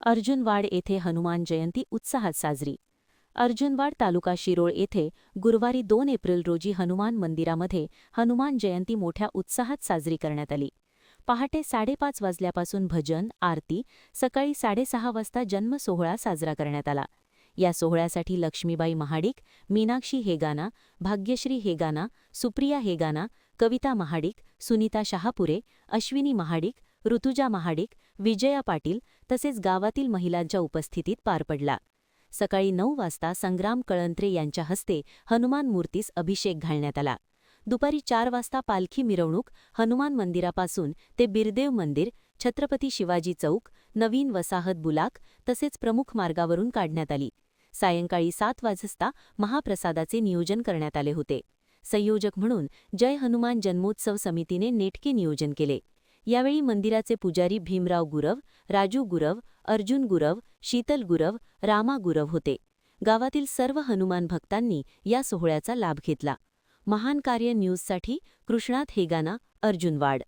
अर्जुनवाड येथे हनुमान जयंती उत्साहात साजरी. अर्जुनवाड तालुका शिरोळ येथे गुरुवारी 2 एप्रिल रोजी हनुमान मंदिरामध्ये हनुमान जयंती मोठ्या उत्साहात साजरी करण्यात आली. पहाटे 5:30 वाजल्यापासून भजन, आरती, सकाळी 6:30 वाजता जन्म सोहळा साजरा करण्यात आला. या सोहळ्यासाठी लक्ष्मीबाई महाडिक, मीनाक्षी हेगाना, भाग्यश्री हेगाना, सुप्रिया हेगाना, कविता महाडिक, सुनीता शहापुरे, अश्विनी महाडिक, ऋतुजा महाडिक, विजया पाटील तसेच गावातील महिलांच्या उपस्थितीत पार पडला. सकाळी 9 वाजता संग्राम कळंत्रे यांच्या हस्ते हनुमान मूर्तीस अभिषेक घालण्यात आला. दुपारी 4 वाजता पालखी मिरवणूक हनुमान मंदिरापासून ते बिरदेव मंदिर, छत्रपती शिवाजी चौक, नवीन वसाहत बुलाक तसेच प्रमुख मार्गावरून काढण्यात आली. सायंकाळी 7 वाजता महाप्रसादाचे नियोजन करण्यात आले होते. संयोजक म्हणून जय हनुमान जन्मोत्सव समितीने नेटके नियोजन केले. यावेळी मंदिराचे पुजारी भीमराव गुरव, राजू गुरव, अर्जुन गुरव, शीतल गुरव, रामा गुरव होते. गावातील सर्व हनुमान भक्तांनी या सोहळ्याचा लाभ घेतला. महान कार्य न्यूजसाठी कृष्णात हेगाना, अर्जुनवाड.